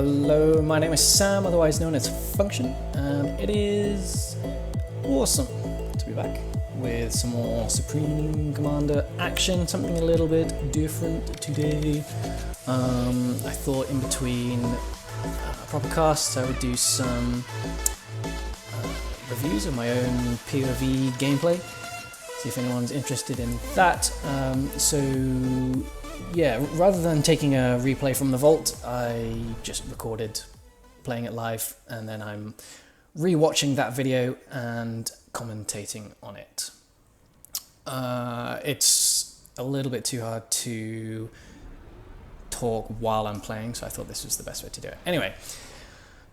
Hello, my name is Sam, otherwise known as Function, and it is awesome to be back with some more Supreme Commander action, something a little bit different today. I thought in between proper casts I would do some reviews of my own PoV gameplay, see if anyone's interested in that. So yeah, rather than taking a replay from the vault, I just recorded playing it live, and then I'm re-watching that video and commentating on it. It's a little bit too hard to talk while I'm playing, so I thought this was the best way to do it. Anyway,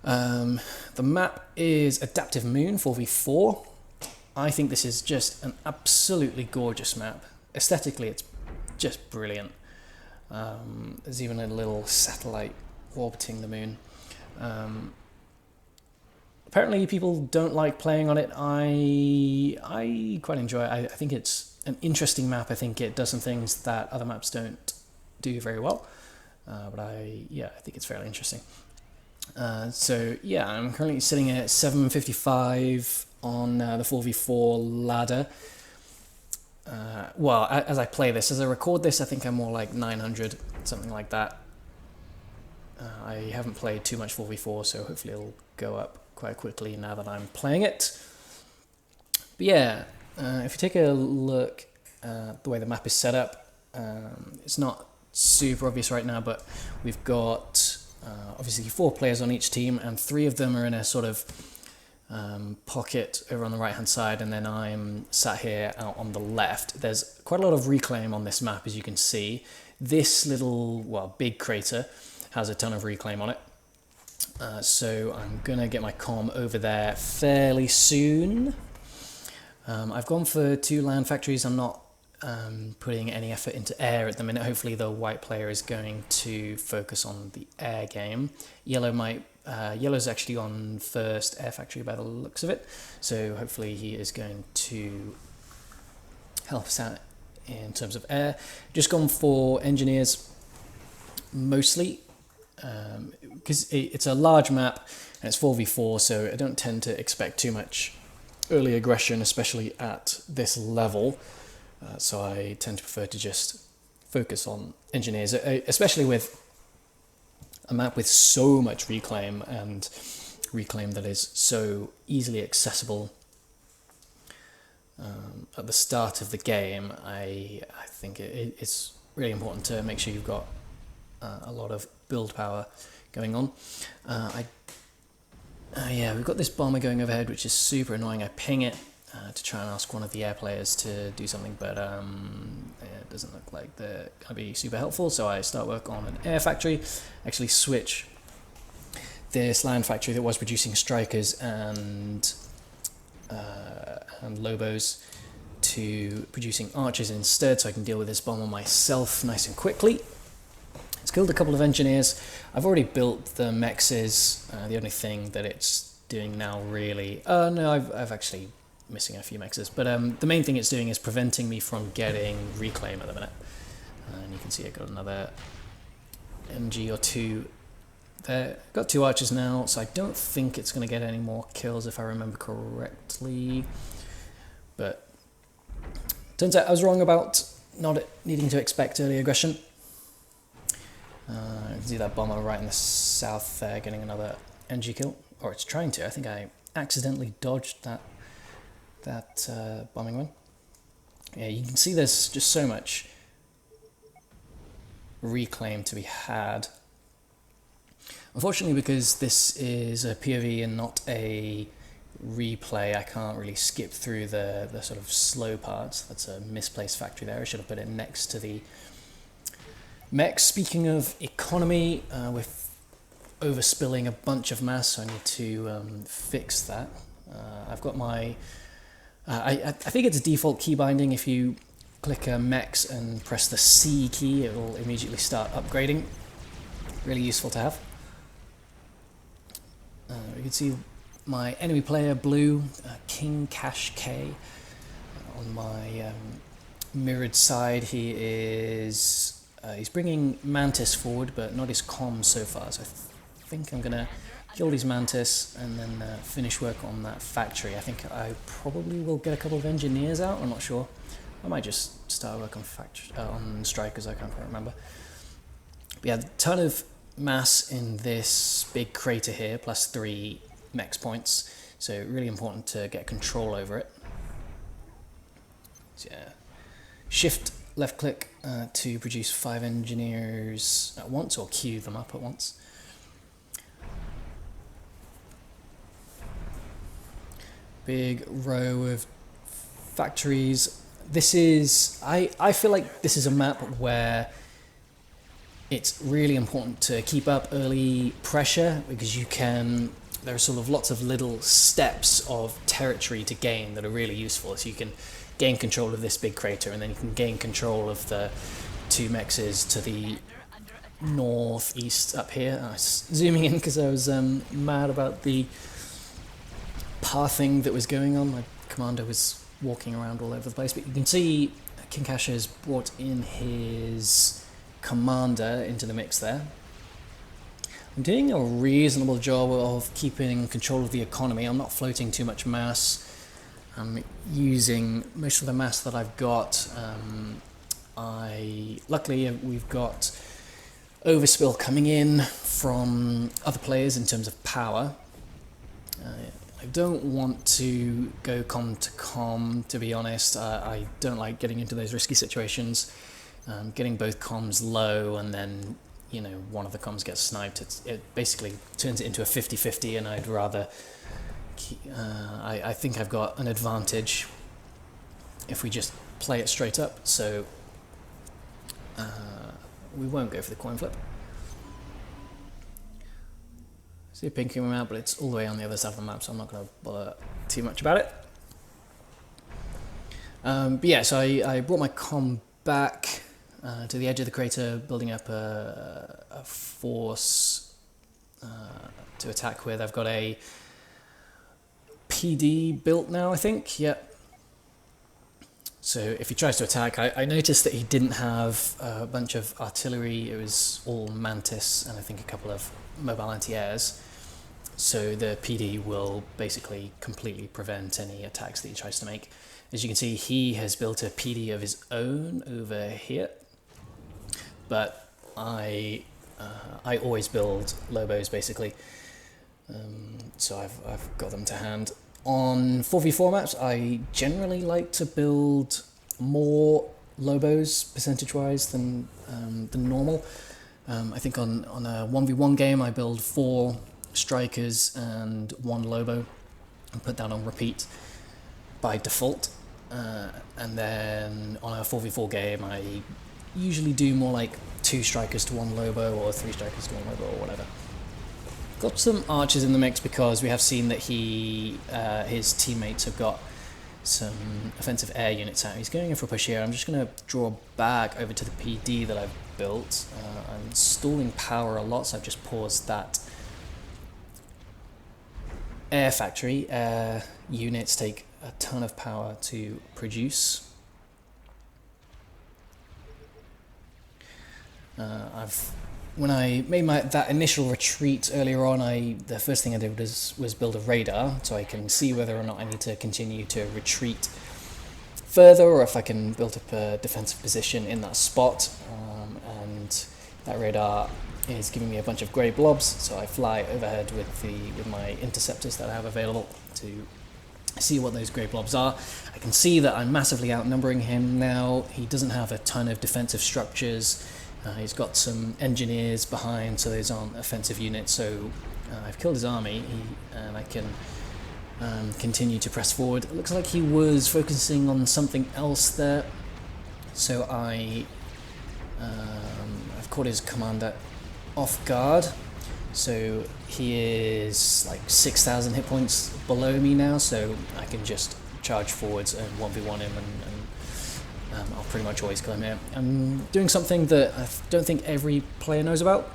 the map is Adaptive Moon 4v4. I think this is just an absolutely gorgeous map. Aesthetically, it's just brilliant. There's even a little satellite orbiting the moon. Apparently people don't like playing on it. I quite enjoy it. I think it's an interesting map. I think it does some things that other maps don't do very well. But I think it's fairly interesting. So yeah, I'm currently sitting at 755 on the 4v4 ladder. Well, as I play this, as I record this, I think I'm more like 900, something like that. I haven't played too much 4v4, so hopefully it'll go up quite quickly now that I'm playing it. But yeah, if you take a look at the way the map is set up, it's not super obvious right now, but we've got obviously 4 players on each team, and 3 of them are in a sort of pocket over on the right hand side, and then I'm sat here out on the left. There's quite a lot of reclaim on this map, as you can see. This little, well, big crater has a ton of reclaim on it. So I'm gonna get my comm over there fairly soon. I've gone for 2 land factories. I'm not putting any effort into air at the minute. Hopefully the white player is going to focus on the air game. Yellow's actually on first air factory by the looks of it, so hopefully he is going to help us out in terms of air. Just gone for engineers mostly, because it's a large map and it's 4v4, so I don't tend to expect too much early aggression, especially at this level. So I tend to prefer to just focus on engineers, especially with a map with so much reclaim, and reclaim that is so easily accessible at the start of the game. I think it's really important to make sure you've got a lot of build power going on. Yeah, we've got this bomber going overhead, which is super annoying. I ping it to try and ask one of the air players to do something, but it doesn't look like they're going to be super helpful, so I start work on an air factory, actually switch this land factory that was producing strikers and Lobos to producing archers instead, so I can deal with this bomber myself nice and quickly. It's killed a couple of engineers. I've already built the mexes. The only thing that it's doing now really... no, I've actually missing a few mexes, but the main thing it's doing is preventing me from getting reclaim at the minute. And you can see I got another MG or 2 there. Got 2 archers now, so I don't think it's going to get any more kills if I remember correctly. But turns out I was wrong about not needing to expect early aggression. You can see that bomber right in the south there getting another NG kill, or it's trying to. I think I accidentally dodged that bombing one. Yeah, you can see there's just so much reclaim to be had. Unfortunately, because this is a PoV and not a replay, I can't really skip through the sort of slow parts. That's a misplaced factory there. I should have put it next to the mech. Speaking of economy, we're overspilling a bunch of mass, so I need to fix that. I've got my... I think it's default key binding. If you click mechs and press the C key, it will immediately start upgrading. Really useful to have. You can see my enemy player, blue, King Cash K. On my mirrored side, he is... he's bringing Mantis forward, but not his comms so far, so I think I'm gonna kill these mantis and then finish work on that factory. I think I probably will get a couple of engineers out. I'm not sure. I might just start work on on strikers. I can't quite remember. But yeah, a ton of mass in this big crater here, plus 3 mex points. So really important to get control over it. So yeah, shift left click to produce 5 engineers at once, or queue them up at once. Big row of factories. This is, I feel like this is a map where it's really important to keep up early pressure, because you can, there are sort of lots of little steps of territory to gain that are really useful. So you can gain control of this big crater, and then you can gain control of the 2 mexes to the northeast up here. I was zooming in because I was mad about the pathing that was going on. My commander was walking around all over the place, but you can see King Kasha has brought in his commander into the mix there. I'm doing a reasonable job of keeping control of the economy. I'm not floating too much mass. I'm using most of the mass that I've got. Luckily we've got overspill coming in from other players in terms of power. I don't want to go com to com, to be honest. I don't like getting into those risky situations. Getting both comms low and then, you know, one of the comms gets sniped, it basically turns it into a 50-50, and I'd rather... I think I've got an advantage if we just play it straight up, so we won't go for the coin flip. See a ping coming out, but it's all the way on the other side of the map, so I'm not going to bother too much about it. But yeah, so I brought my comm back to the edge of the crater, building up a force to attack with. I've got a PD built now, I think, yep. So if he tries to attack, I noticed that he didn't have a bunch of artillery. It was all Mantis and I think a couple of mobile anti-airs. So the PD will basically completely prevent any attacks that he tries to make. As you can see, he has built a PD of his own over here. But I always build Lobos basically. So I've got them to hand. On 4v4 maps, I generally like to build more Lobos percentage-wise than normal. I think on a 1v1 game, I build 4 strikers and 1 Lobo and put that on repeat by default. And then on a 4v4 game, I usually do more like 2 strikers to 1 Lobo or 3 strikers to 1 Lobo or whatever. Got some archers in the mix because we have seen that his teammates have got some offensive air units out. He's going in for a push here. I'm just going to draw back over to the PD that I've built. I'm stalling power a lot, so I've just paused that. Air factory. Air units take a ton of power to produce. When I made that initial retreat earlier on, the first thing I did was build a radar so I can see whether or not I need to continue to retreat further or if I can build up a defensive position in that spot. And that radar is giving me a bunch of grey blobs, so I fly overhead with my interceptors that I have available to see what those grey blobs are. I can see that I'm massively outnumbering him now. He doesn't have a ton of defensive structures. He's got some engineers behind, so those aren't offensive units, so I've killed his army, and I can continue to press forward. It looks like he was focusing on something else there, so I've caught his commander off guard. So he is like 6,000 hit points below me now, so I can just charge forwards and 1v1 him, and I'll pretty much always kill him here. I'm doing something that I don't think every player knows about.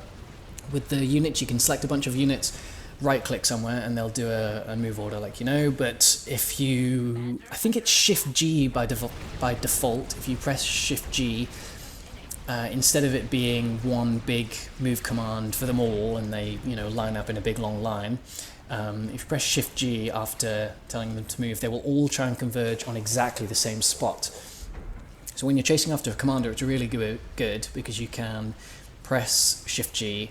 With the units, you can select a bunch of units, right-click somewhere, and they'll do a move order, like you know. But if you, I think it's Shift G by default. If you press Shift G, instead of it being one big move command for them all and they line up in a big long line, if you press Shift G after telling them to move, they will all try and converge on exactly the same spot. So when you're chasing after a commander, it's really good because you can press Shift G,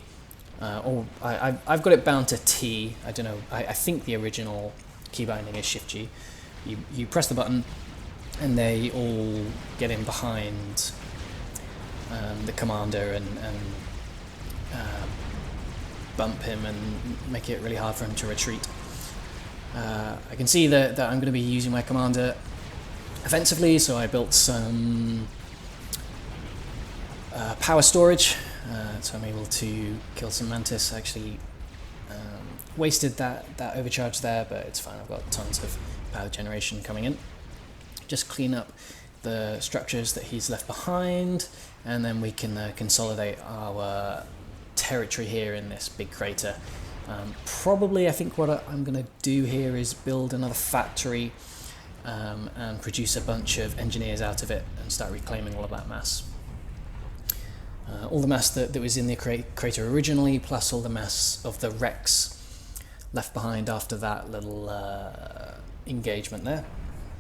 or I've got it bound to T. I don't know. I think the original key binding is Shift G. You press the button, and they all get in behind the commander and bump him and make it really hard for him to retreat. I can see that I'm going to be using my commander offensively, so I built some power storage, so I'm able to kill some Mantis. I actually wasted that overcharge there, but it's fine. I've got tons of power generation coming in. Just clean up the structures that he's left behind, and then we can consolidate our territory here in this big crater. Probably, I think what I'm going to do here is build another factory and produce a bunch of engineers out of it and start reclaiming all of that mass. All the mass that was in the crater originally, plus all the mass of the wrecks left behind after that little engagement there.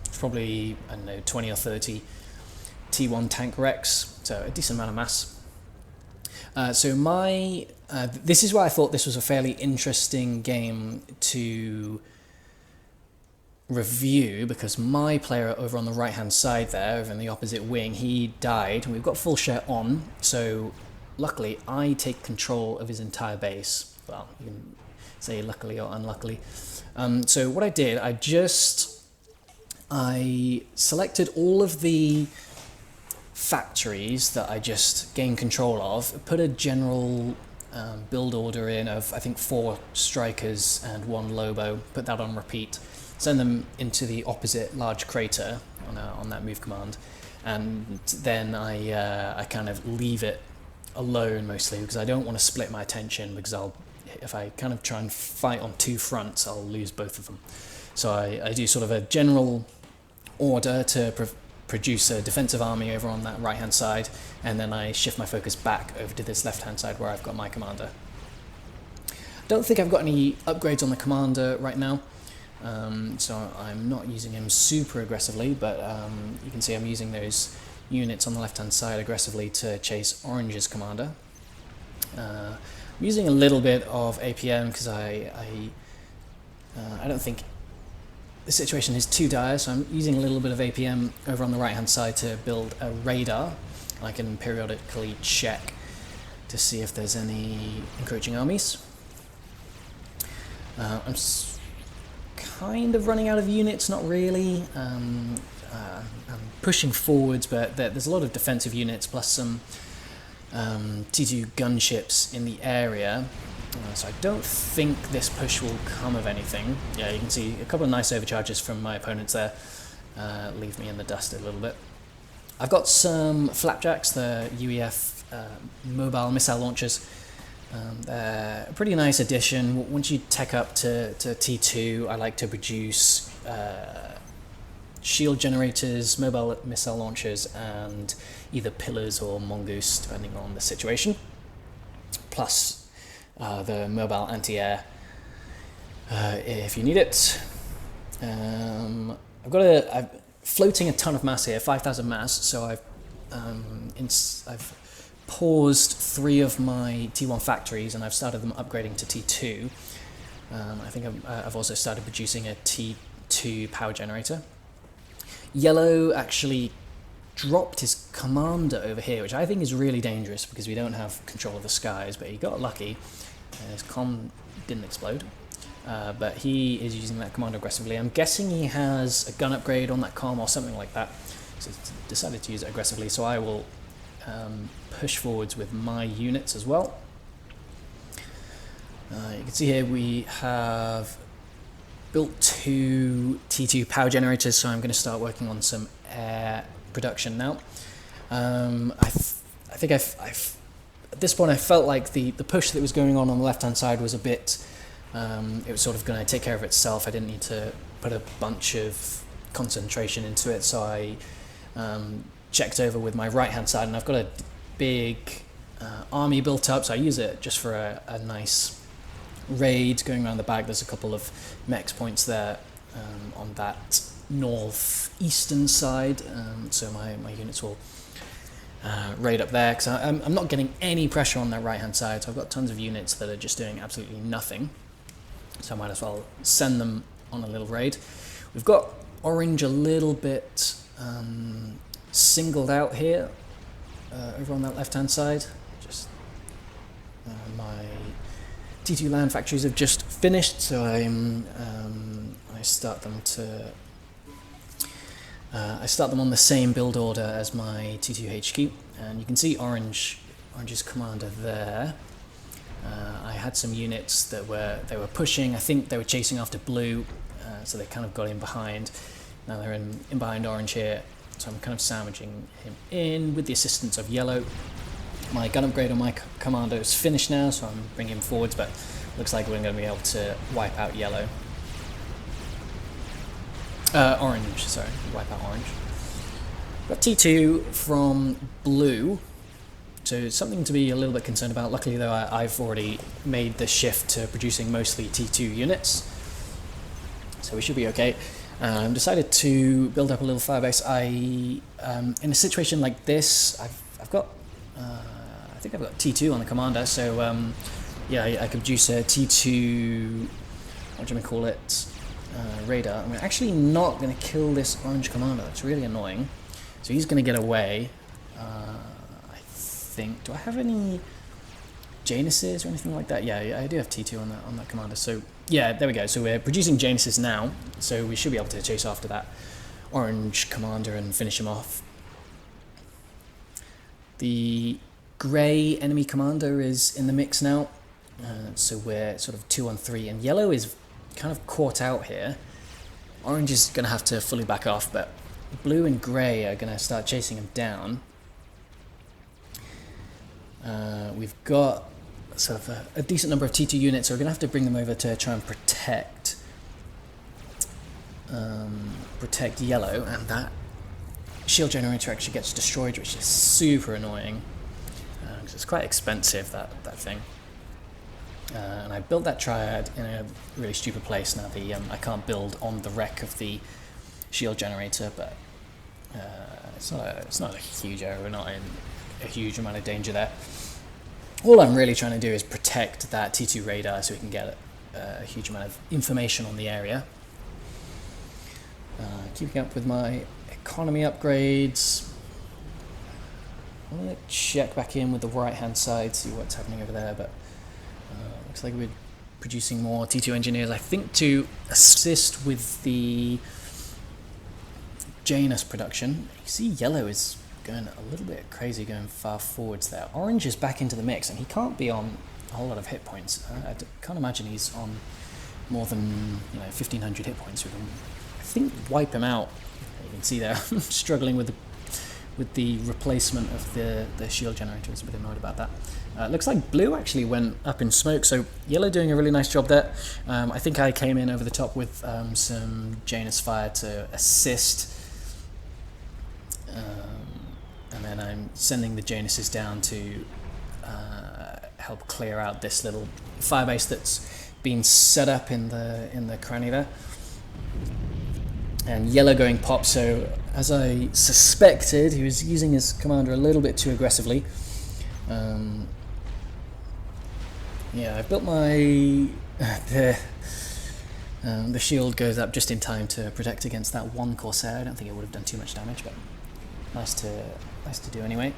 It's probably, I don't know, 20 or 30 T1 tank wrecks, so a decent amount of mass. So this is why I thought this was a fairly interesting game to review, because my player over on the right hand side there, over in the opposite wing, he died, and we've got full share on, so luckily I take control of his entire base. Well, you can say luckily or unluckily. So what I did, I selected all of the factories that I just gained control of, put a general build order in of, I think, 4 strikers and 1 Lobo, put that on repeat, send them into the opposite large crater on that move command, and then I kind of leave it alone mostly, because I don't want to split my attention, because if I kind of try and fight on 2 fronts, I'll lose both of them. So I do sort of a general order to produce a defensive army over on that right hand side, and then I shift my focus back over to this left hand side where I've got my commander. Don't think I've got any upgrades on the commander right now, so I'm not using him super aggressively, but you can see I'm using those units on the left hand side aggressively to chase Orange's commander. I'm using a little bit of APM because I don't think the situation is too dire, so I'm using a little bit of APM over on the right hand side to build a radar. I can periodically check to see if there's any encroaching armies. I'm kind of running out of units, not really. I'm pushing forwards, but there's a lot of defensive units plus some T2 gunships in the area. So I don't think this push will come of anything. Yeah, you can see a couple of nice overcharges from my opponents there. Leave me in the dust a little bit. I've got some Flapjacks, the UEF mobile missile launchers. They're a pretty nice addition. Once you tech up to T2, I like to produce shield generators, mobile missile launchers, and either pillars or mongoose, depending on the situation. Plus the mobile anti-air if you need it. I'm floating a ton of mass here, 5,000 mass, so I've paused 3 of my T1 factories and I've started them upgrading to T2. I think I've also started producing a T2 power generator. Yellow actually dropped his commander over here, which I think is really dangerous because we don't have control of the skies, but he got lucky. His comm didn't explode, but he is using that commander aggressively. I'm guessing he has a gun upgrade on that comm or something like that, so he's decided to use it aggressively, so I will push forwards with my units as well. You can see here we have built 2 T2 power generators, so I'm going to start working on some air production now. I think at this point I felt like the push that was going on the left hand side was a bit, it was sort of going to take care of itself. I didn't need to put a bunch of concentration into it, so I checked over with my right hand side, and I've got a big army built up, so I use it just for a nice raid going around the back. There's a couple of mechs points there on that northeastern side, so my units will raid up there, because I'm not getting any pressure on that right hand side, so I've got tons of units that are just doing absolutely nothing, so I might as well send them on a little raid. We've got orange a little bit singled out here over on that left hand side. Just my T2 land factories have just finished, so I start them on the same build order as my T2 HQ, and you can see Orange's commander there. I had some units that they were pushing. I think they were chasing after blue, so they kind of got in behind. Now they're in behind orange here, so I'm kind of sandwiching him in with the assistance of yellow. My gun upgrade on my commander is finished now, so I'm bringing him forwards, but looks like we're going to be able to wipe out yellow. Orange, sorry, wipe out orange. Got T2 from blue, so something to be a little bit concerned about. Luckily though, I've already made the shift to producing mostly T2 units, so we should be okay. Decided to build up a little firebase. In a situation like this, I've got, I think I've got T2 on the commander, so yeah, I could produce a T2, what do you call it, radar. I'm actually not going to kill this orange commander. That's really annoying. So he's going to get away. I think. Do I have any Januses or anything like that? Yeah, I do have T2 on that commander. So yeah, there we go. So we're producing Januses now. So we should be able to chase after that orange commander and finish him off. The grey enemy commander is in the mix now. So we're sort of 2-on-3, and yellow is kind of caught out here. Orange is going to have to fully back off, but blue and grey are going to start chasing him down. We've got sort of a decent number of T2 units, so we're going to have to bring them over to try and protect yellow, and that shield generator actually gets destroyed, which is super annoying, because it's quite expensive, that thing. And I built that triad in a really stupid place. Now I can't build on the wreck of the shield generator, but it's not a huge error. We're not in a huge amount of danger there. All I'm really trying to do is protect that T2 radar so we can get a huge amount of information on the area. Keeping up with my economy upgrades. I'm going to check back in with the right hand side, see what's happening over there, but looks like we're producing more T2 engineers, I think, to assist with the Janus production. You see yellow is going a little bit crazy, going far forwards there. Orange is back into the mix, and he can't be on a whole lot of hit points. I can't imagine he's on more than 1,500 hit points. We can, I think, wipe him out. You can see there, struggling with the replacement of the shield generator. I was a bit annoyed about that. Looks like blue actually went up in smoke, so yellow doing a really nice job there. I think I came in over the top with some Janus fire to assist, and then I'm sending the Januses down to help clear out this little firebase that's been set up in the cranny there. And yellow going pop, so as I suspected, he was using his commander a little bit too aggressively. Yeah, I built my the shield goes up just in time to protect against that one Corsair. I don't think it would have done too much damage, but nice to do anyway.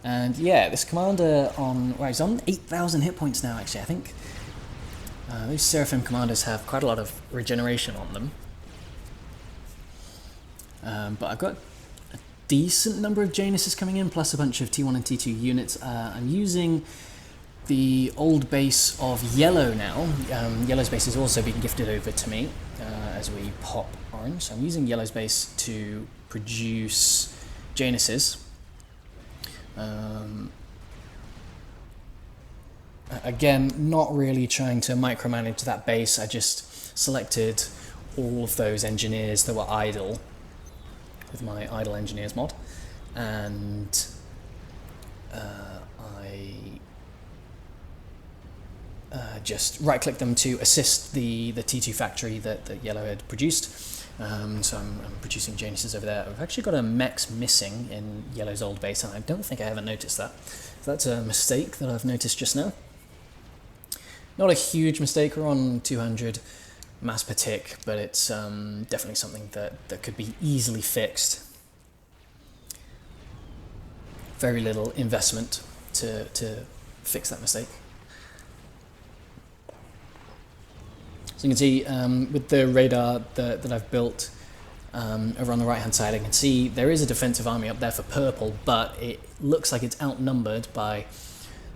And yeah, this commander he's on 8,000 hit points now. Actually, I think these Seraphim commanders have quite a lot of regeneration on them. But I've got a decent number of Januses coming in, plus a bunch of T1 and T2 units. I'm using the old base of yellow now. Yellow's base is also being gifted over to me as we pop orange. So I'm using yellow's base to produce Januses. Again, not really trying to micromanage that base. I just selected all of those engineers that were idle with my idle engineers mod, and just right-click them to assist the T2 factory that Yellow had produced. So I'm producing Janus's over there. I've actually got a Mex missing in Yellow's old base, and I don't think I ever noticed that. So that's a mistake that I've noticed just now. Not a huge mistake, we're on 200 mass per tick, but it's definitely something that could be easily fixed. Very little investment to fix that mistake. So you can see with the radar that I've built over on the right hand side, I can see there is a defensive army up there for purple, but it looks like it's outnumbered by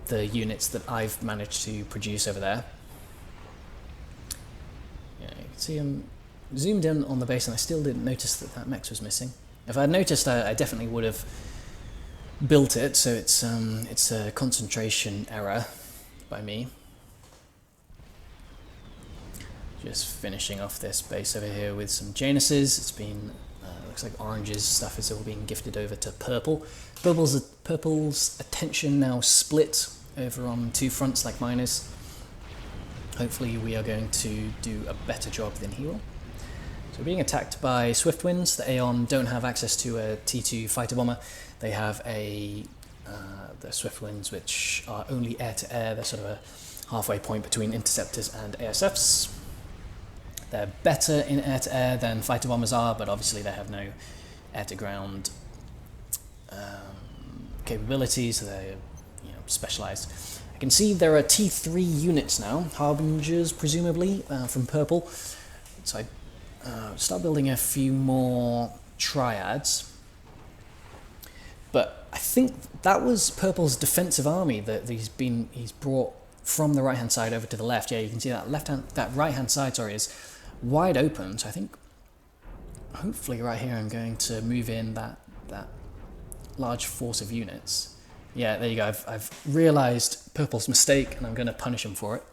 the units that I've managed to produce over there. Yeah, you can see I'm zoomed in on the base and I still didn't notice that Mex was missing. If I had noticed, I definitely would have built it, so it's a concentration error by me. Just finishing off this base over here with some Januses. It's been, looks like Orange's stuff is all being gifted over to Purple. Purple's attention now split over on two fronts like mine is. Hopefully we are going to do a better job than he will. So we're being attacked by Swiftwinds. The Aeon don't have access to a T2 fighter bomber. They have the Swiftwinds, which are only air-to-air. They're sort of a halfway point between interceptors and ASFs. They're better in air-to-air than fighter bombers are, but obviously they have no air-to-ground capabilities, so they're specialized. I can see there are T3 units now, Harbingers presumably, from Purple. So I start building a few more Triads. But I think that was Purple's defensive army that he's brought from the right-hand side over to the left. Yeah, you can see that right-hand side, sorry, is wide open. So I think hopefully right here I'm going to move in that large force of units. Yeah, there you go. I've realised Purple's mistake and I'm going to punish him for it.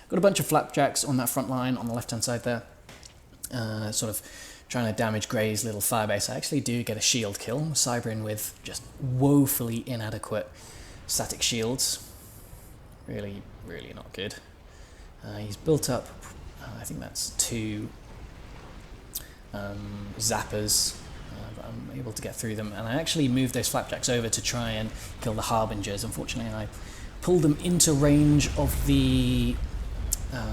Got a bunch of flapjacks on that front line on the left-hand side there, sort of trying to damage Grey's little firebase. I actually do get a shield kill, Cybrin with just woefully inadequate static shields. Really, really not good. He's built up, I think that's 2 zappers, but I'm able to get through them. And I actually moved those flapjacks over to try and kill the Harbingers. Unfortunately, I pulled them into range of the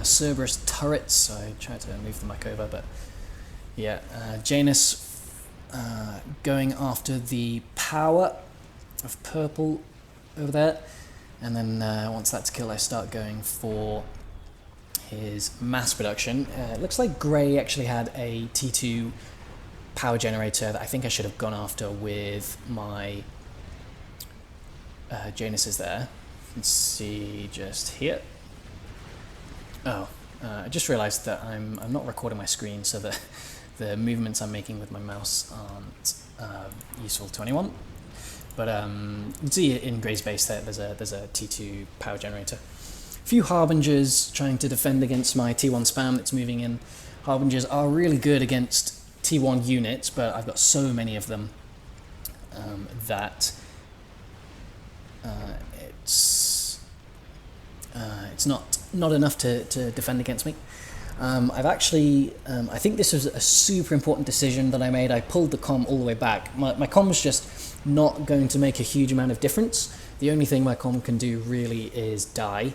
Cerberus turrets, so I tried to move them back over, but yeah, Janus going after the power of Purple over there, and then once that's killed I start going for his mass production. It looks like Grey actually had a T2 power generator that I think I should have gone after with my Januses there. You can see just here. Oh, I just realized that I'm not recording my screen, so that the movements I'm making with my mouse aren't useful to anyone. But you can see in Grey's base there's a T2 power generator. A few Harbingers trying to defend against my T1 spam that's moving in. Harbingers are really good against T1 units, but I've got so many of them that it's not enough to defend against me. I've actually, I think this was a super important decision that I made. I pulled the comm all the way back. My comm's just not going to make a huge amount of difference. The only thing my comm can do really is die.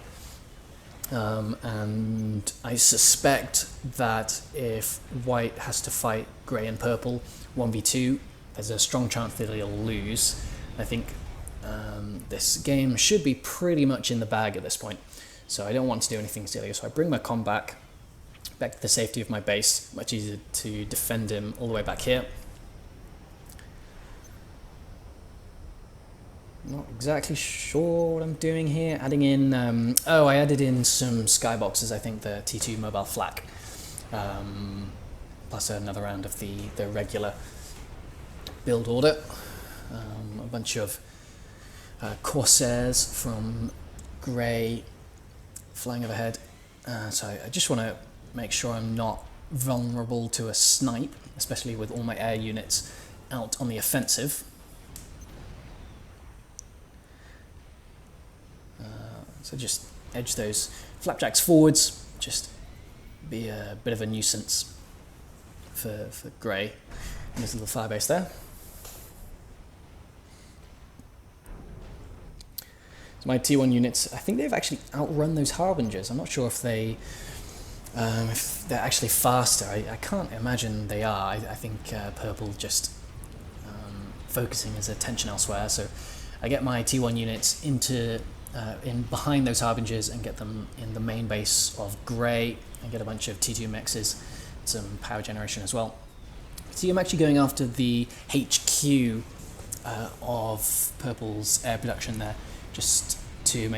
And I suspect that if White has to fight Grey and Purple 1v2, there's a strong chance that he'll lose. I think this game should be pretty much in the bag at this point. So I don't want to do anything silly. So I bring my comm back to the safety of my base. Much easier to defend him all the way back here. Not exactly sure what I'm doing here. Adding in, I added in some skyboxes, I think the T2 mobile flak. Plus another round of the regular build order. A bunch of Corsairs from Grey flying overhead. So I just want to make sure I'm not vulnerable to a snipe, especially with all my air units out on the offensive. So just edge those flapjacks forwards, just be a bit of a nuisance for grey. And there's a little firebase there. So my T1 units, I think they've actually outrun those Harbingers. I'm not sure if they're actually faster. I can't imagine they are. I think purple just focusing his attention elsewhere. So I get my T1 units into in behind those Harbingers and get them in the main base of grey and get a bunch of T2 mexes, some power generation as well. So I'm actually going after the HQ of purple's air production there, just to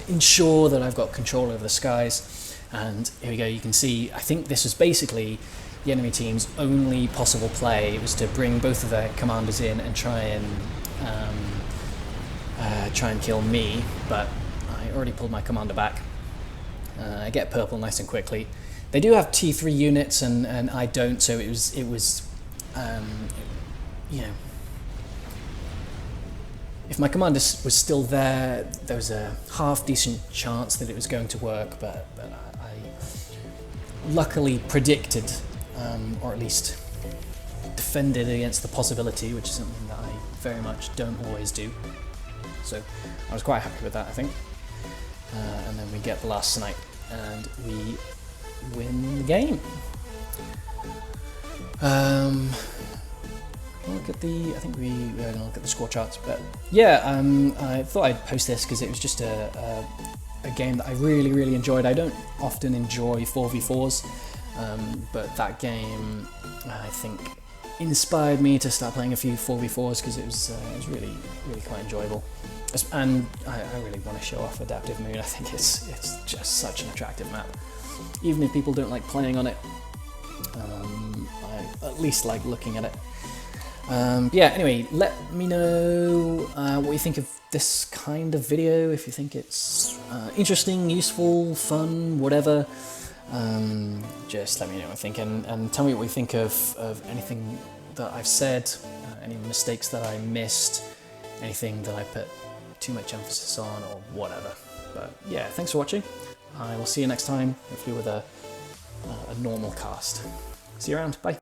ensure that I've got control over the skies. And here we go, you can see, I think this was basically the enemy team's only possible play. It was to bring both of their commanders in and try and kill me, but I already pulled my commander back. I get purple nice and quickly. They do have T3 units and I don't, so it was you know, if my commander was still there, there was a half decent chance that it was going to work, but I luckily predicted, or at least defended against the possibility, which is something that I very much don't always do. So I was quite happy with that, I think. And then we get the last snipe and we win the game. I think we're going to look at the score charts, but yeah, I thought I'd post this because it was just a game that I really enjoyed. I don't often enjoy 4v4s, but that game I think inspired me to start playing a few 4v4s because it was really quite enjoyable. And I really want to show off Adaptive Moon. I think it's just such an attractive map. Even if people don't like playing on it, I at least like looking at it. Yeah, anyway, let me know what you think of this kind of video, if you think it's interesting, useful, fun, whatever. Just let me know what you think, and tell me what you think of anything that I've said, any mistakes that I missed, anything that I put too much emphasis on, or whatever. But yeah, thanks for watching. I will see you next time, hopefully with a normal cast. See you around, bye.